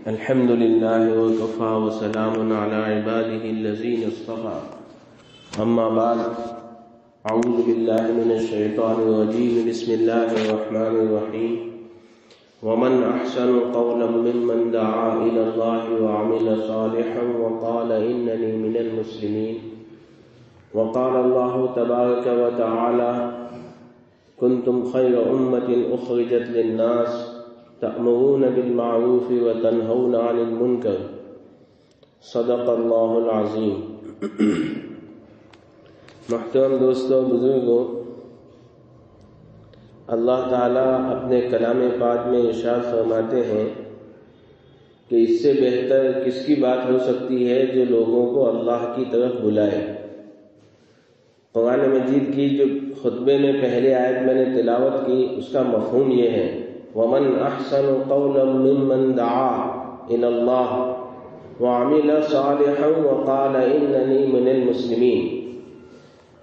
الحمد لله وكفى وسلام على عباده الذين اصطفى أما بعد أعوذ بالله من الشيطان الرجيم بسم الله الرحمن الرحيم ومن أحسن قولا ممن دعا إلى الله وعمل صالحا وقال إنني من المسلمين وقال الله تبارك وتعالى كنتم خير أمة أخرجت للناس تأمرون بالمعروف وتنهون عن المنكر صدق اللہ العظیم۔ محترم دوستوں، بزرگوں، اللہ تعالیٰ اپنے کلام پاک میں ارشاد فرماتے ہیں کہ اس سے بہتر کس کی بات ہو سکتی ہے جو لوگوں کو اللہ کی طرف بلائے۔ قرآن مجید کی جو خطبے میں پہلے آیت میں نے تلاوت کی، اس کا مفہوم یہ ہے وَمَنْ أَحْسَنُ قَوْلًا مِّمَّنْ دَعَا إِلَى اللَّهِ وَعَمِلَ صَالِحًا وَقَالَ إِنَّنِي مِنَ الْمُسْلِمِينَ۔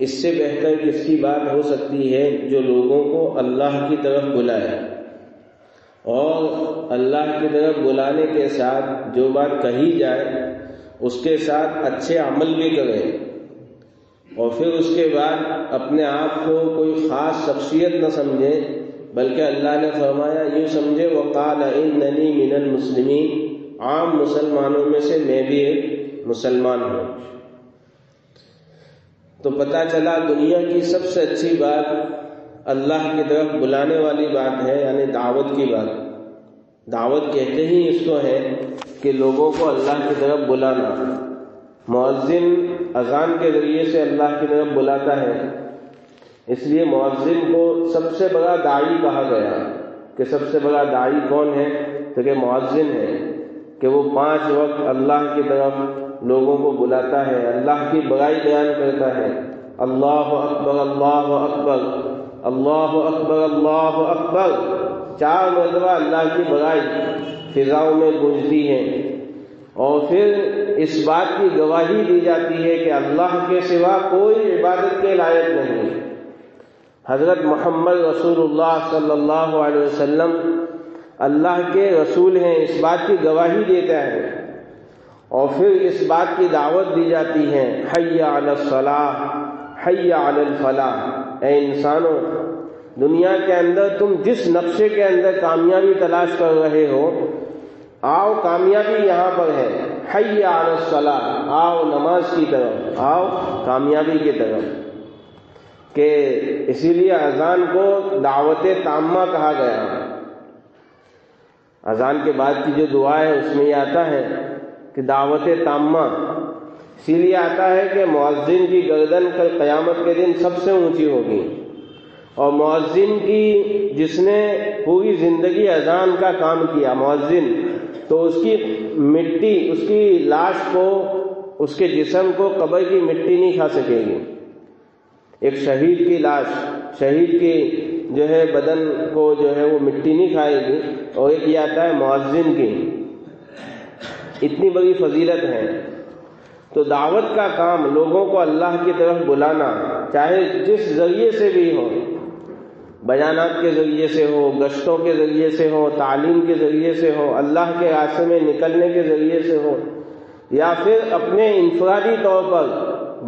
اس سے بہتر کس کی بات ہو سکتی ہے جو لوگوں کو اللہ کی طرف بلائے، اور اللہ کی طرف بلانے کے ساتھ جو بات کہی جائے اس کے ساتھ اچھے عمل بھی کرے، اور پھر اس کے بعد اپنے آپ کو کوئی خاص شخصیت نہ سمجھے، بلکہ اللہ نے فرمایا یوں سمجھے وقال اننی من المسلمین، عام مسلمانوں میں سے میں بھی ایک مسلمان ہوں۔ تو پتہ چلا دنیا کی سب سے اچھی بات اللہ کی طرف بلانے والی بات ہے، یعنی دعوت کی بات۔ دعوت کہتے ہی اس کو ہے کہ لوگوں کو اللہ کی طرف بلانا۔ مؤذن اذان کے ذریعے سے اللہ کی طرف بلاتا ہے، اس لیے مؤذن کو سب سے بڑا داعی کہا گیا کہ سب سے بڑا داعی کون ہے، تو کہ مؤذن ہے، کہ وہ 5 وقت اللہ کی طرف لوگوں کو بلاتا ہے، اللہ کی بڑائی بیان کرتا ہے۔ اللہ اکبر اللہ اکبر اللہ اکبر اللہ اکبر، 4 مرتبہ اللہ کی بڑائی فضاؤں میں گونجتی ہے، اور پھر اس بات کی گواہی دی جاتی ہے کہ اللہ کے سوا کوئی عبادت کے لائق نہیں۔ حضرت محمد رسول اللہ صلی اللہ علیہ وسلم اللہ کے رسول ہیں، اس بات کی گواہی دیتا ہے، اور پھر اس بات کی دعوت دی جاتی ہے حی علی الصلاح حی علی الفلاح۔ اے انسانوں، دنیا کے اندر تم جس نقشے کے اندر کامیابی تلاش کر رہے ہو، آؤ کامیابی یہاں پر ہے، حی علی الصلاح، آؤ نماز کی طرف، آؤ کامیابی کی طرف۔ کہ اسی لیے اذان کو دعوت تامہ کہا گیا۔ اذان کے بعد کی جو دعا ہے اس میں یہ آتا ہے کہ دعوت تامہ، اسی لیے آتا ہے کہ مؤذن کی گردن کل قیامت کے دن سب سے اونچی ہوگی، اور مؤذن کی جس نے پوری زندگی اذان کا کام کیا مؤذن، تو اس کی مٹی، اس کی لاش کو، اس کے جسم کو قبر کی مٹی نہیں کھا سکے گی۔ ایک شہید کی لاش، شہید کی جو ہے بدن کو جو ہے وہ مٹی نہیں کھائے گی، اور ایک یہ آتا ہے مؤذن کی، اتنی بڑی فضیلت ہے۔ تو دعوت کا کام، لوگوں کو اللہ کی طرف بلانا، چاہے جس ذریعے سے بھی ہو، بیانات کے ذریعے سے ہو، گشتوں کے ذریعے سے ہو، تعلیم کے ذریعے سے ہو، اللہ کے راستے میں نکلنے کے ذریعے سے ہو، یا پھر اپنے انفرادی طور پر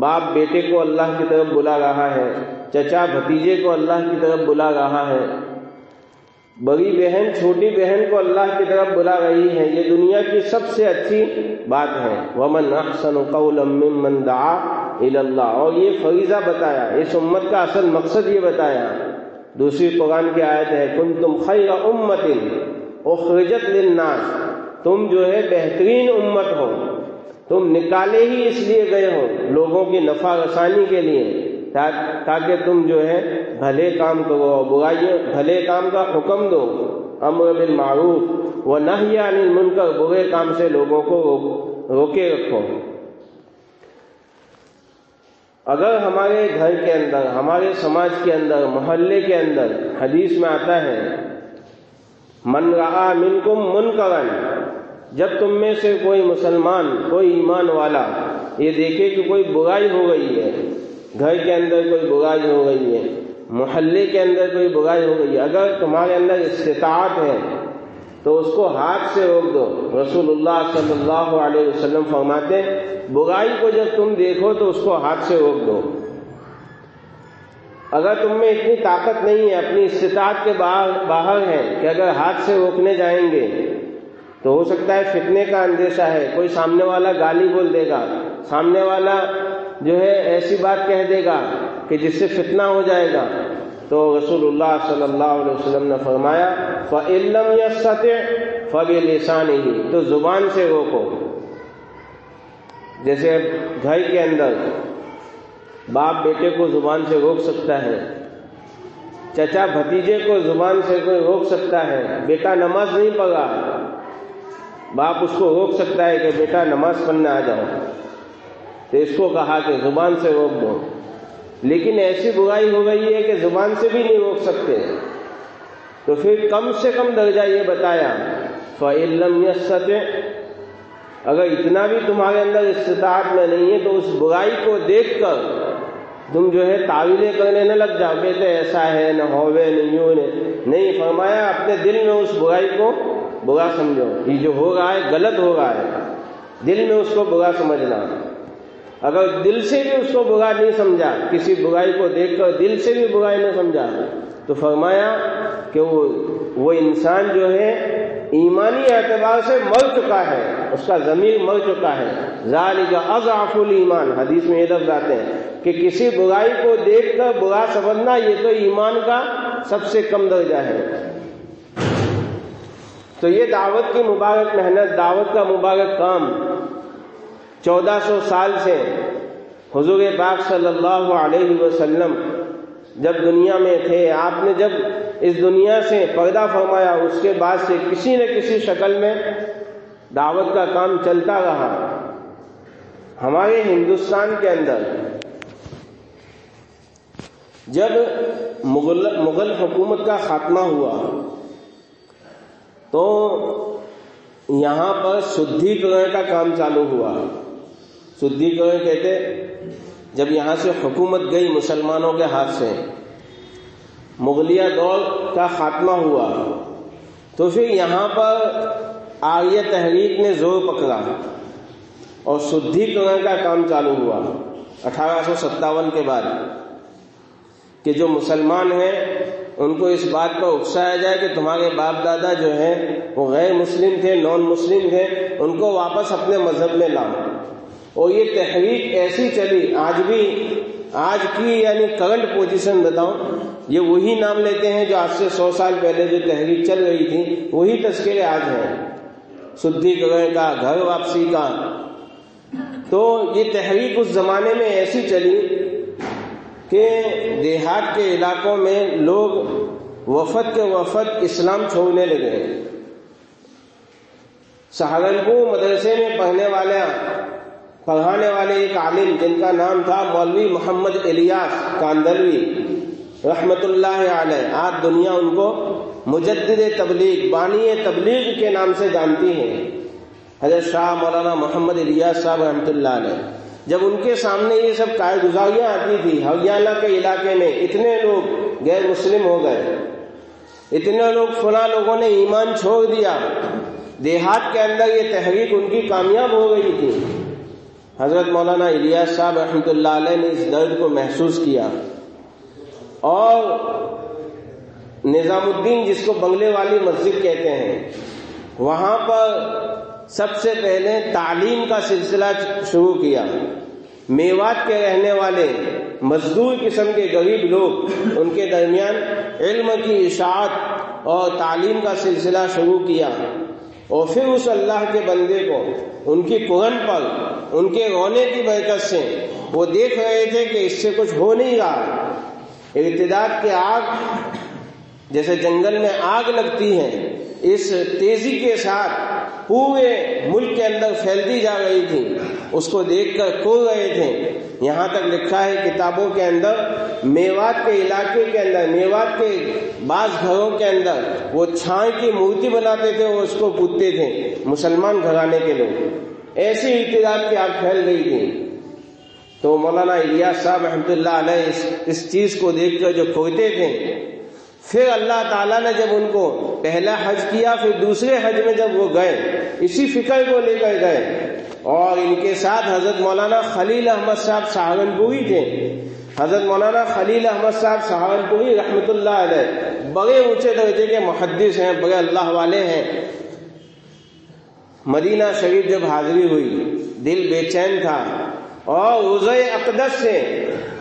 باپ بیٹے کو اللہ کی طرف بلا رہا ہے، چچا بھتیجے کو اللہ کی طرف بلا رہا ہے، بڑی بہن چھوٹی بہن کو اللہ کی طرف بلا رہی ہے، یہ دنیا کی سب سے اچھی بات ہے۔ وَمَنْ أَحْسَنُ قَوْلًا مِّمَّنْ دَعَا إِلَى اللَّهِ، اور یہ فریضہ بتایا، اس امت کا اصل مقصد یہ بتایا۔ دوسری قرآن کی آیت ہے كُنتُمْ خَيْرَ أُمَّةٍ أُخْرِجَتْ لِلنَّاسِ، تم جو ہے بہترین امت ہو، تم نکالے ہی اس لیے گئے ہو لوگوں کی نفع رسانی کے لیے، تاکہ تم جو ہے بھلے کام کرو، بھلے کام کا حکم دو، امر بالمعروف ونہی عن المنکر، برے کام سے لوگوں کو روکے رکھو۔ اگر ہمارے گھر کے اندر، ہمارے سماج کے اندر، محلے کے اندر، حدیث میں آتا ہے من رعا منکم منکرا، جب تم میں سے کوئی مسلمان، کوئی ایمان والا یہ دیکھے کہ کوئی برائی ہو گئی ہے، گھر کے اندر کوئی برائی ہو گئی ہے، محلے کے اندر کوئی برائی ہو گئی ہے، اگر تمہارے اندر استطاعت ہے تو اس کو ہاتھ سے روک دو۔ رسول اللہ صلی اللہ علیہ وسلم فرماتے ہیں برائی کو جب تم دیکھو تو اس کو ہاتھ سے روک دو۔ اگر تم میں اتنی طاقت نہیں ہے، اپنی استطاعت کے باہر ہے کہ اگر ہاتھ سے روکنے جائیں گے تو ہو سکتا ہے فتنے کا اندیشہ ہے، کوئی سامنے والا گالی بول دے گا، سامنے والا جو ہے ایسی بات کہہ دے گا کہ جس سے فتنہ ہو جائے گا، تو رسول اللہ صلی اللہ علیہ وسلم نے فرمایا فَإِن لَّمْ يَسْتَطِعْ فَبِلِسَانِهِ، تو زبان سے روکو۔ جیسے گھر کے اندر باپ بیٹے کو زبان سے روک سکتا ہے، چچا بھتیجے کو زبان سے کوئی روک سکتا ہے، بیٹا نماز نہیں پڑھا، باپ اس کو روک سکتا ہے کہ بیٹا نماز پڑھنے آ جاؤ، تو اس کو کہا کہ زبان سے روک دو۔ لیکن ایسی برائی ہو گئی ہے کہ زبان سے بھی نہیں روک سکتے، تو پھر کم سے کم درجہ یہ بتایا فَإِن لَّمْ يَسْتَطِعْ، اگر اتنا بھی تمہارے اندر استطاعت میں نہیں ہے تو اس برائی کو دیکھ کر تم جو ہے تعویلیں کرنے نہ لگ جاؤ، کہتے ایسا ہے نہ ہوئے نہیں، نہیں، فرمایا اپنے دل میں اس برائی کو برا سمجھو، یہ جو ہو رہا ہے غلط ہو رہا ہے، دل میں اس کو برا سمجھنا۔ اگر دل سے بھی اس کو برا نہیں سمجھا، کسی برائی کو دیکھ کر دل سے بھی برائی نہیں سمجھا، تو فرمایا کہ وہ انسان جو ہے ایمانی اعتبار سے مر چکا ہے، اس کا ضمیر مر چکا ہے۔ ذالک اضعف الایمان، حدیث میں یہ لفظ آتے ہیں کہ کسی برائی کو دیکھ کر برا سمجھنا یہ تو ایمان کا سب سے کم درجہ ہے۔ تو یہ دعوت کی مبارک محنت، دعوت کا مبارک کام 1400 سال سے حضور پاک صلی اللہ علیہ وسلم جب دنیا میں تھے، آپ نے جب اس دنیا سے پردہ فرمایا، اس کے بعد سے کسی نہ کسی شکل میں دعوت کا کام چلتا رہا۔ ہمارے ہندوستان کے اندر جب مغل حکومت کا خاتمہ ہوا تو یہاں پر شدھی کرنے کا کام چالو ہوا۔ شدھی کرنے کہتے جب یہاں سے حکومت گئی مسلمانوں کے ہاتھ سے، مغلیہ دور کا خاتمہ ہوا، تو پھر یہاں پر آریہ تحریک نے زور پکڑا اور شدھی کرنے کا کام چالو ہوا 1857 کے بعد، کہ جو مسلمان ہیں ان کو اس بات پر اکسایا جائے کہ تمہارے باپ دادا جو ہیں وہ غیر مسلم تھے، نان مسلم تھے، ان کو واپس اپنے مذہب میں لاؤ۔ اور یہ تحریک ایسی چلی، آج کی یعنی کرنٹ پوزیشن بتاؤں، یہ وہی نام لیتے ہیں جو آج سے 100 سال پہلے جو تحریک چل رہی تھی وہی تذکرے آج ہیں، شدھی کرنے کا، گھر واپسی کا۔ تو یہ تحریک اس زمانے میں ایسی چلی کہ دیہات کے علاقوں میں لوگ وفد کے وفد اسلام چھوڑنے لگے۔ سہارنپور مدرسے میں پڑھانے والے ایک عالم جن کا نام تھا مولوی محمد الیاس کاندلوی رحمت اللہ علیہ، آج دنیا ان کو مجدد تبلیغ، بانی تبلیغ کے نام سے جانتی ہے، حضرت شاہ مولانا محمد الیاس صاحب رحمت اللہ علیہ۔ جب ان کے سامنے یہ سب کارگزاریاں آتی تھی، ہریانہ کے علاقے میں اتنے لوگ غیر مسلم ہو گئے، اتنے لوگ فلاں لوگوں نے ایمان چھوڑ دیا، دیہات کے اندر یہ تحریک ان کی کامیاب ہو گئی تھی۔ حضرت مولانا الیاس صاحب رحمۃ اللہ علیہ نے اس درد کو محسوس کیا اور نظام الدین، جس کو بنگلے والی مسجد کہتے ہیں، وہاں پر سب سے پہلے تعلیم کا سلسلہ شروع کیا۔ میوات کے رہنے والے مزدور قسم کے غریب لوگ، ان کے درمیان علم کی اشاعت اور تعلیم کا سلسلہ شروع کیا، اور پھر اس اللہ کے بندے کو ان کی قرآن پر ان کے رونے کی برکت سے وہ دیکھ رہے تھے کہ اس سے کچھ ہو نہیں رہا۔ ارتداد کی آگ جیسے جنگل میں آگ لگتی ہے، اس تیزی کے ساتھ پورے ملک کے اندر پھیلتی جا رہی تھی، اس کو دیکھ کر کھو رہے تھے۔ یہاں تک لکھا ہے کتابوں کے اندر، میوات کے علاقے کے اندر، میوات کے بعض گھروں کے اندر وہ چھائے کی مورتی بناتے تھے اور اس کو پوجتے تھے مسلمان گھرانے کے لوگ۔ ایسی ارتداد کی آگ پھیل گئی تھی۔ تو مولانا الیاس صاحب رحمۃ اللہ علیہ اس چیز کو دیکھ کر جو کھوتے تھے، پھر اللہ تعالیٰ نے جب ان کو پہلا حج کیا، پھر دوسرے حج میں جب وہ گئے اسی فکر کو لے کر گئے، اور ان کے ساتھ حضرت مولانا خلیل احمد صاحب سہارنپوری تھے۔ حضرت مولانا خلیل احمد صاحب سہارنپوری رحمۃ اللہ علیہ بڑے اونچے درجے کے محدث ہیں، بڑے اللہ والے ہیں۔ مدینہ شریف جب حاضری ہوئی دل بے چین تھا، اور روضہ اقدس سے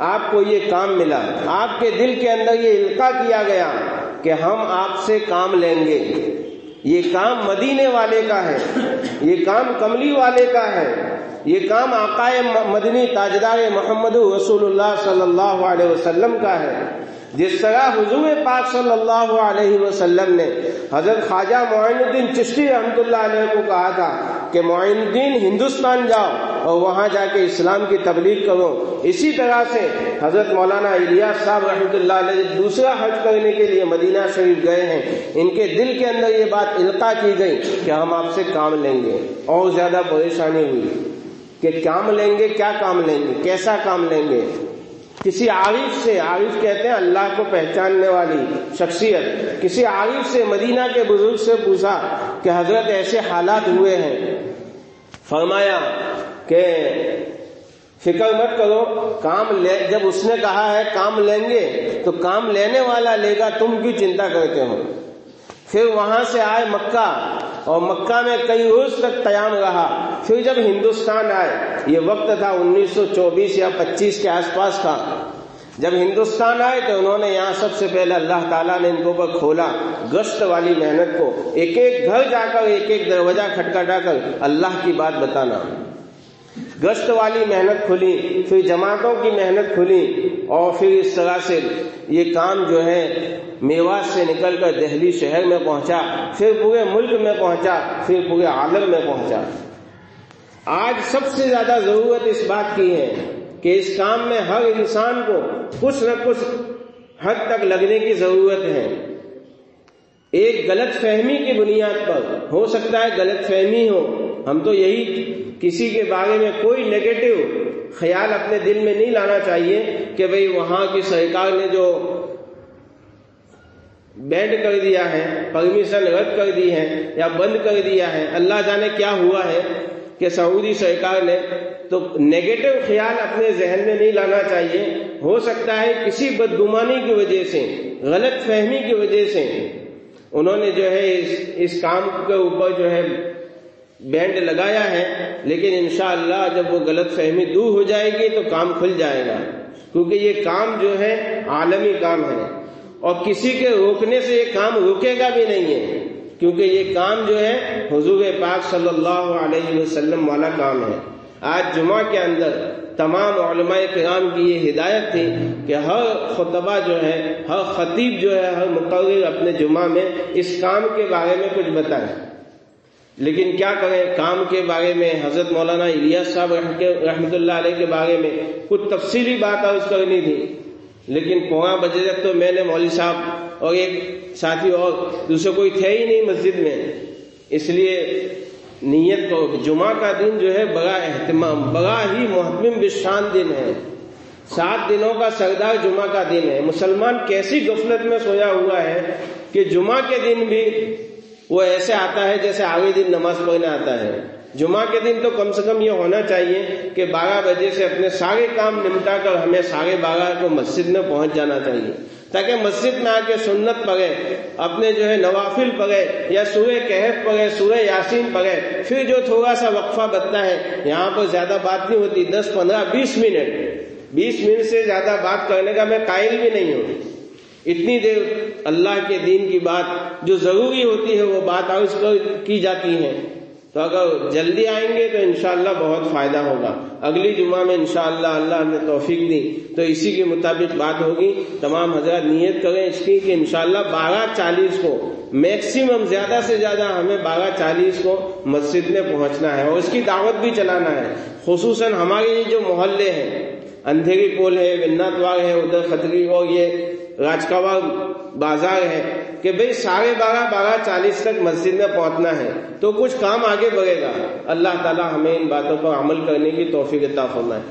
آپ کو یہ کام ملا، آپ کے دل کے اندر یہ القاء کیا گیا کہ ہم آپ سے کام لیں گے، یہ کام مدینے والے کا ہے، یہ کام کملی والے کا ہے، یہ کام آقا مدنی تاجدار محمد رسول اللہ صلی اللہ علیہ وسلم کا ہے۔ جس طرح حضور پاک صلی اللہ علیہ وسلم نے حضرت خواجہ معین الدین چشتی رحمۃ اللہ علیہ کو کہا تھا کہ معین الدین ہندوستان جاؤ اور وہاں جا کے اسلام کی تبلیغ کرو، اسی طرح سے حضرت مولانا الیاس صاحب رحمۃ اللہ علیہ دوسرا حج کرنے کے لیے مدینہ شریف گئے ہیں، ان کے دل کے اندر یہ بات القاء کی گئی کہ ہم آپ سے کام لیں گے، اور زیادہ پریشانی ہوئی کہ کام لیں گے، کیا کام لیں گے، کیسا کام لیں گے۔ کسی عارف سے، عارف کہتے ہیں اللہ کو پہچاننے والی شخصیت، کسی عارف سے، مدینہ کے بزرگ سے پوچھا کہ حضرت ایسے حالات ہوئے ہیں، فرمایا کہ فکر مت کرو، کام لے، جب اس نے کہا ہے کام لیں گے تو کام لینے والا لے گا، تم کیوں چنتا کرتے ہو۔ پھر وہاں سے آئے مکہ، اور مکہ میں کئی روز تک قیام رہا۔ پھر جب ہندوستان آئے، یہ وقت تھا 1924 یا 25 کے آس پاس کا، جب ہندوستان آئے تو انہوں نے یہاں سب سے پہلے اللہ تعالیٰ نے ان کو اوپر کھولا گشت والی محنت کو، ایک ایک گھر جا کر، ایک ایک دروازہ کھٹکھٹا کر اللہ کی بات بتانا۔ گشت والی محنت کھلی، پھر جماعتوں کی محنت کھلی، اور پھر اس طرح سے یہ کام جو ہے میوات سے نکل کر دہلی شہر میں پہنچا، پھر پورے ملک میں پہنچا، پھر پورے عالم میں پہنچا۔ آج سب سے زیادہ ضرورت اس بات کی ہے کہ اس کام میں ہر انسان کو کچھ نہ کچھ حد تک لگنے کی ضرورت ہے۔ ایک غلط فہمی کی بنیاد پر، ہو سکتا ہے غلط فہمی ہو، ہم تو یہی، کسی کے بارے میں کوئی نیگیٹو خیال اپنے دل میں نہیں لانا چاہیے کہ بھئی وہاں کی سرکار نے جو بینڈ کر دیا ہے، پرمیشن رد کر دی ہے یا بند کر دیا ہے، اللہ جانے کیا ہوا ہے کہ سعودی سرکار نے، تو نیگیٹو خیال اپنے ذہن میں نہیں لانا چاہیے۔ ہو سکتا ہے کسی بدگمانی کی وجہ سے، غلط فہمی کی وجہ سے انہوں نے جو ہے اس کام کے اوپر جو ہے بینڈ لگایا ہے، لیکن انشاءاللہ جب وہ غلط فہمی دور ہو جائے گی تو کام کھل جائے گا، کیونکہ یہ کام جو ہے عالمی کام ہے، اور کسی کے روکنے سے یہ کام رکے گا بھی نہیں ہے، کیونکہ یہ کام جو ہے حضور پاک صلی اللہ علیہ وسلم والا کام ہے۔ آج جمعہ کے اندر تمام علماء کرام کی یہ ہدایت تھی کہ ہر خطبہ جو ہے، ہر خطیب جو ہے، ہر مقرر اپنے جمعہ میں اس کام کے بارے میں کچھ بتائیں۔ لیکن کیا کریں، کام کے بارے میں حضرت مولانا الیاس صاحب رحمۃ اللہ علیہ کے بارے میں کچھ تفصیلی بات عرض کرنی تھی، لیکن 11 بجے تک تو میں نے مولوی صاحب اور ایک ساتھی اور دوسرے کوئی تھے ہی نہیں مسجد میں، اس لیے نیت کو، جمعہ کا دن جو ہے بڑا اہتمام، بڑا ہی محتمم بشان دن ہے، 7 دنوں کا سردار جمعہ کا دن ہے۔ مسلمان کیسی غفلت میں سویا ہوا ہے کہ جمعہ کے دن بھی وہ ایسے آتا ہے جیسے آگے دن نماز پڑھنے آتا ہے۔ جمعہ کے دن تو کم سے کم یہ ہونا چاہیے کہ 12 بجے سے اپنے سارے کام نمٹا کر ہمیں 12:30 کو مسجد میں پہنچ جانا چاہیے، تاکہ مسجد میں آ کے سنت پڑھے، اپنے جو ہے نوافل پڑھے، یا سورہ کہف پڑھے، سورہ یاسین پڑھے، پھر جو تھوڑا سا وقفہ بچتا ہے، یہاں پر زیادہ بات نہیں ہوتی، 10 15 20 منٹ سے زیادہ بات کرنے کا میں قائل بھی نہیں ہوں۔ اتنی دیر اللہ کے دین کی بات جو ضروری ہوتی ہے وہ بات عرض کی جاتی ہے، تو اگر جلدی آئیں گے تو انشاءاللہ بہت فائدہ ہوگا۔ اگلی جمعہ میں انشاءاللہ اللہ نے توفیق دی تو اسی کے مطابق بات ہوگی۔ تمام حضرات نیت کریں اس کی کہ انشاءاللہ 12:40 کو میکسیمم، زیادہ سے زیادہ ہمیں 12:40 کو مسجد میں پہنچنا ہے، اور اس کی دعوت بھی چلانا ہے۔ خصوصاً ہمارے یہ جو محلے ہیں، اندھیری پول ہے، وناتوار ہے، ادھر خطری، اور یہ راجکوار بازار ہے، کہ بھئی 12:30 12:40 تک مسجد میں پہنچنا ہے، تو کچھ کام آگے بڑھے گا۔ اللہ تعالی ہمیں ان باتوں پر عمل کرنے کی توفیق عطا فرمائے۔